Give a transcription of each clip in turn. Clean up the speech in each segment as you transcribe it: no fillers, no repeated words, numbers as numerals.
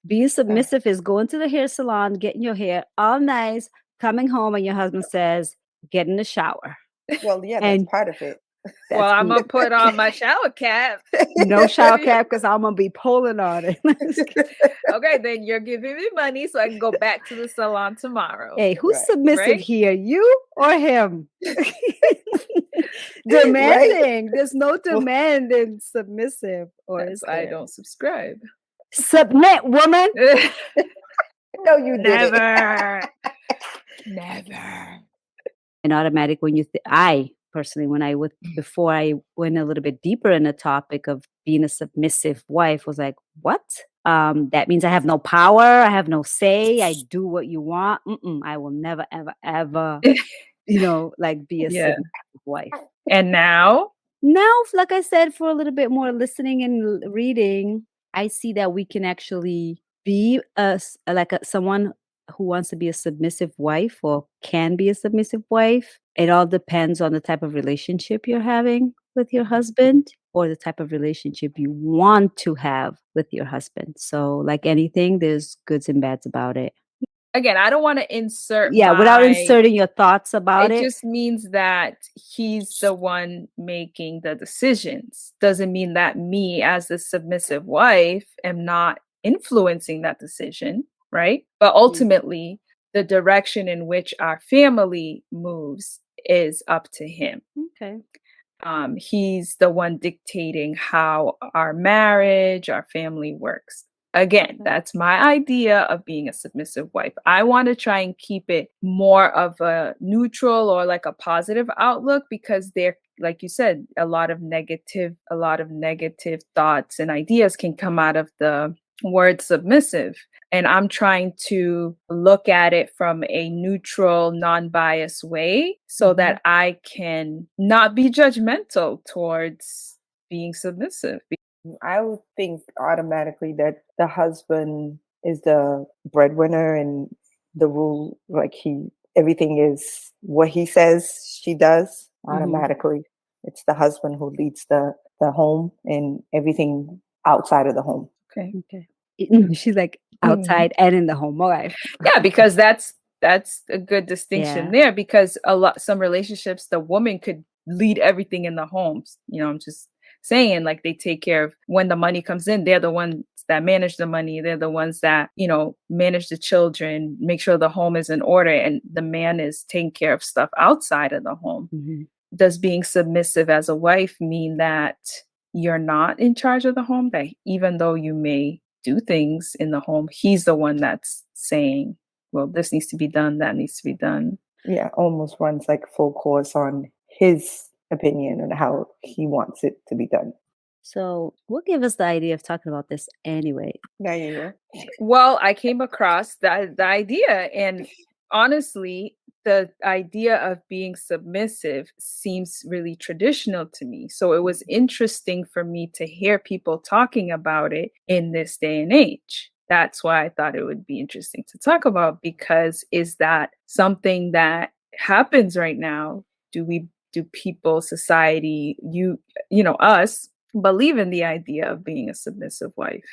Being submissive is going to the hair salon, getting your hair all nice, coming home, and your husband says, "Get in the shower." Well, yeah, that's And part of it. Well, that's I'm gonna put on my shower cap. no shower cap because I'm gonna be pulling on it. Okay, then you're giving me money so I can go back to the salon tomorrow. Hey, who's Right. submissive Right? here? You or him? Demanding. There's no demand in submissive. Or That's is why I there? don't subscribe. Submit, woman. No, you didn't. Never. Never. And automatic when you I personally, when I would before I went a little bit deeper in the topic of being a submissive wife, was like, what? That means I have no power, I have no say, I do what you want. I will never, ever, ever, like be a Yeah. submissive wife. And now? Now, like I said, for a little bit more listening and reading, I see that we can actually be someone who wants to be a submissive wife or can be a submissive wife. It all depends on the type of relationship you're having with your husband or the type of relationship you want to have with your husband. So, like anything, there's goods and bads about it. Again, I don't want to insert without inserting your thoughts about it it. just means that he's the one making the decisions. Doesn't mean that me as the submissive wife am not influencing that decision, right? But ultimately, the direction in which our family moves is up to him. Okay. He's the one dictating how our marriage, our family works. Again, that's my idea of being a submissive wife. I want to try and keep it more of a neutral or like a positive outlook, because there, like you said, a lot of negative thoughts and ideas can come out of the word submissive. And I'm trying to look at it from a neutral, non-biased way so that I can not be judgmental towards being submissive. I would think automatically that the husband is the breadwinner and the rule, like everything is what he says she does automatically. It's the husband who leads the home and everything outside of the home. Okay. She's like outside and in the home. All right. Yeah, because that's a good distinction there, because some relationships, the woman could lead everything in the homes. I'm just saying, like, they take care of when the money comes in, they're the ones that manage the money, they're the ones that manage the children, make sure the home is in order, and the man is taking care of stuff outside of the home. Does being submissive as a wife mean that you're not in charge of the home, that even though you may do things in the home, he's the one that's saying, well, this needs to be done, that needs to be done? Yeah, almost runs like full course on his opinion and how he wants it to be done. So what gave us the idea of talking about this anyway? There you go. Well, I came across the idea, and honestly, the idea of being submissive seems really traditional to me. So it was interesting for me to hear people talking about it in this day and age. That's why I thought it would be interesting to talk about, because is that something that happens right now? Do people, society, us, believe in the idea of being a submissive wife?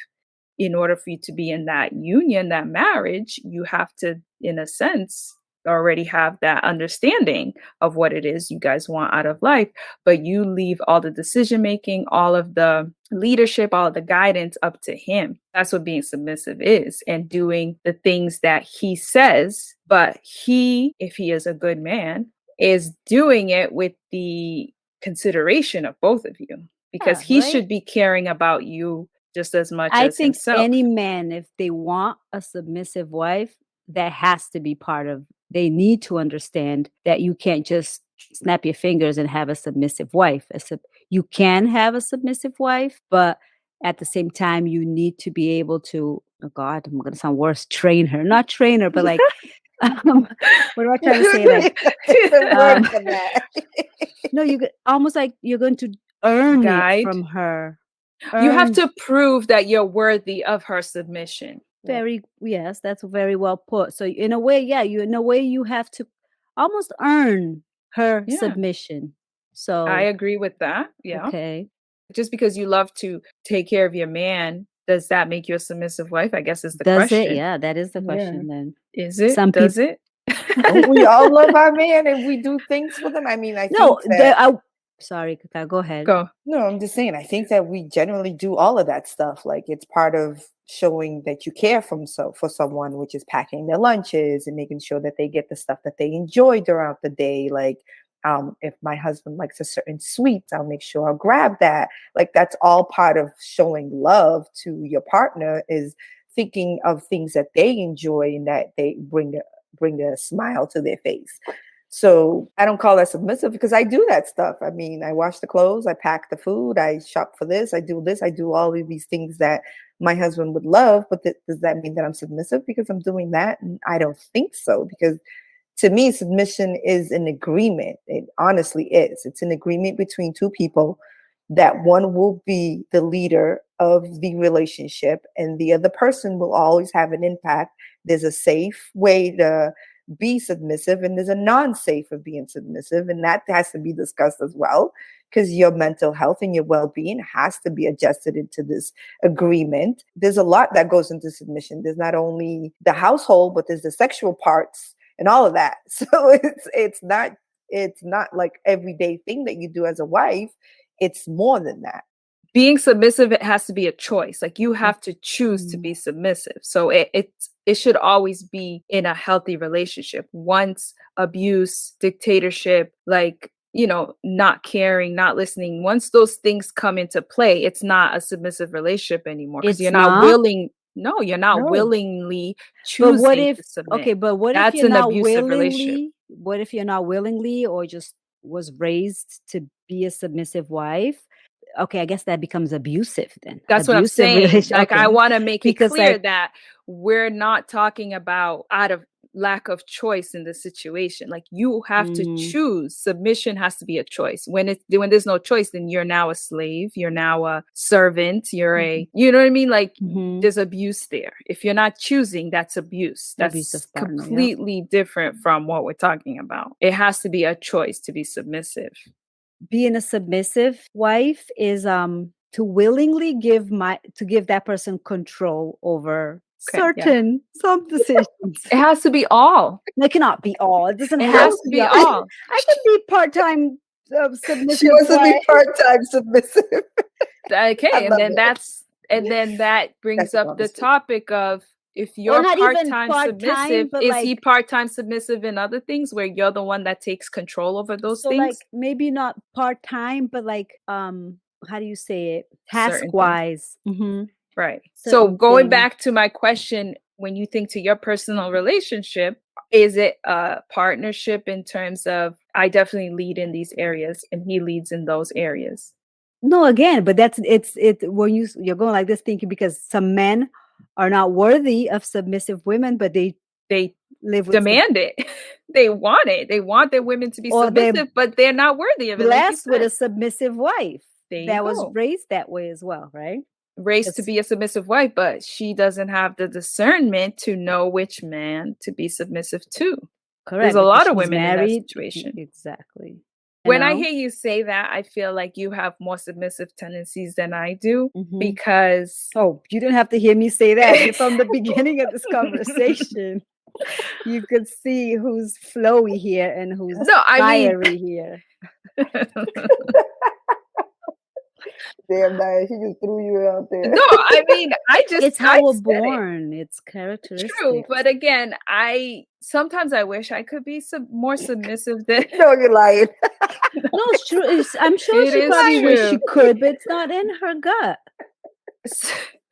In order for you to be in that union, that marriage, you have to, in a sense, already have that understanding of what it is you guys want out of life, but you leave all the decision making, all of the leadership, all of the guidance up to him. That's what being submissive is, and doing the things that he says, but he, if he is a good man, is doing it with the consideration of both of you, because he should be caring about you just as much as himself. I think any man, if they want a submissive wife, that has to be part of, they need to understand that you can't just snap your fingers and have a submissive wife. You can have a submissive wife, but at the same time, you need to be able to, oh God, I'm going to sound worse, train her. Not train her, but like, what am I trying to say? Like, no, you almost like you're going to earn it from her. You have to prove that you're worthy of her submission. Yes, that's very well put. So in a way, you have to almost earn her submission. So I agree with that. Yeah. Okay. Just because you love to take care of your man does that make you a submissive wife? I guess is the Does question. it? Yeah, that is the Yeah. question then. Is it? Some Does people. it? Don't we all love our man and we do things for them? I mean, I No, think that sorry, Kaka, go ahead. Go. no, I'm just saying, I think that we generally do all of that stuff. Like it's part of showing that you care for someone, which is packing their lunches and making sure that they get the stuff that they enjoy throughout the day. Like if my husband likes a certain sweet, I'll make sure I'll grab that. Like that's all part of showing love to your partner, is thinking of things that they enjoy and that they bring a smile to their face. So I don't call that submissive because I do that stuff. I mean, I wash the clothes, I pack the food, I shop for this, I do all of these things that my husband would love. But does that mean that I'm submissive because I'm doing that? And I don't think so, because to me, submission is an agreement. It honestly is. It's an agreement between two people that one will be the leader of the relationship and the other person will always have an impact. There's a safe way to be submissive and there's a non-safe of being submissive, and that has to be discussed as well, because your mental health and your well-being has to be adjusted into this agreement. There's a lot that goes into submission. There's not only the household, but there's the sexual parts and all of that. So it's not like everyday thing that you do as a wife. It's more than that. Being submissive, it has to be a choice. Like you have to choose to be submissive. So it should always be in a healthy relationship. Once abuse, dictatorship, like, not caring, not listening, once those things come into play, it's not a submissive relationship anymore, because you're not willing. No, you're not willingly choosing to submit. Okay, but what That's if you're an not abusive willingly? relationship. What if you're not willingly, or just was raised to be a submissive wife? Okay, I guess that becomes abusive then. That's what I'm saying. Like, I want to make it clear that we're not talking about out of lack of choice in this situation. Like, you have to choose. Submission has to be a choice. When there's no choice, then you're now a slave. You're now a servant. You're you know what I mean? Like, there's abuse there. If you're not choosing, that's abuse. That's completely different from what we're talking about. It has to be a choice to be submissive. Being a submissive wife is to willingly give that person control over some decisions. It has to be all. It cannot be all. It doesn't it have has to be all. I can be part-time submissive. She wants to be part-time submissive. Okay, and then that brings up the topic of, if you're part-time submissive, is he part-time submissive in other things where you're the one that takes control over those things? Like, maybe not part-time, but like, how do you say it? Task-wise. Right. So going back to my question, when you think to your personal relationship, is it a partnership in terms of, I definitely lead in these areas and he leads in those areas? No, again, but it's when you're going like this thinking, because some men are not worthy of submissive women, but they live with demand it. They want it. They want their women to be submissive, but they're not worthy of it. Blessed with a submissive wife that was go. Raised that way as well, right? Raised to be a submissive wife, but she doesn't have the discernment to know which man to be submissive to. Correct. There's a lot of women in that situation. Exactly. When I hear you say that, I feel like you have more submissive tendencies than I do, because... Oh, you didn't have to hear me say that. From the beginning of this conversation, you could see who's flowy here and who's fiery here. Damn, Diane, she just threw you out there. No, I mean, it's how we're born. It's characteristic. True, but again, sometimes I wish I could be more submissive than... No, you're lying. No, it's true. I'm sure she probably wish she could, but it's not in her gut.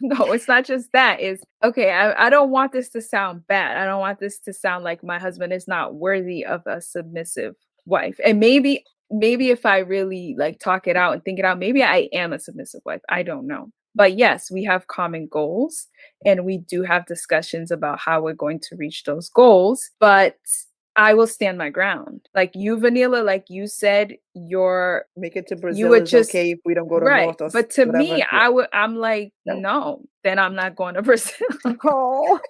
No, it's not just that. It's okay. I don't want this to sound bad. I don't want this to sound like my husband is not worthy of a submissive wife. And maybe if I really like talk it out and think it out, maybe I am a submissive wife. I don't know. But yes, we have common goals and we do have discussions about how we're going to reach those goals. But I will stand my ground. Like you, Vanilla, like you said, make it to Brazil. You would just okay if we don't go to North or but to me, I'm like, no, then I'm not going to Brazil.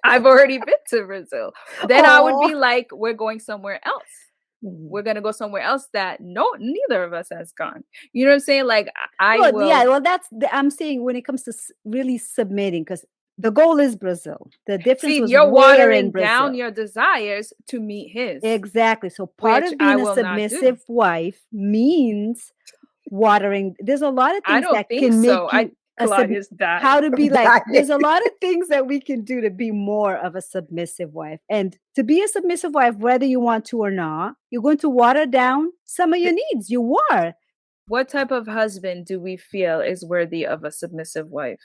I've already been to Brazil. Then I would be like, we're going somewhere else. we're gonna go somewhere else that neither of us has gone. You know what I'm saying? Like I Well, will. yeah, well, I'm saying when it comes to really submitting, because the goal is Brazil. The difference See, was you're where in watering Brazil. down your desires to meet his. Exactly. So part Which of being I a will not do. submissive wife means watering. There's a lot of I things don't that think can make so. you Claudia's died. how to be like, Died. there's a lot of things that we can do to be more of a submissive wife. And to be a submissive wife, whether you want to or not, you're going to water down some of your needs. You are. What type of husband do we feel is worthy of a submissive wife?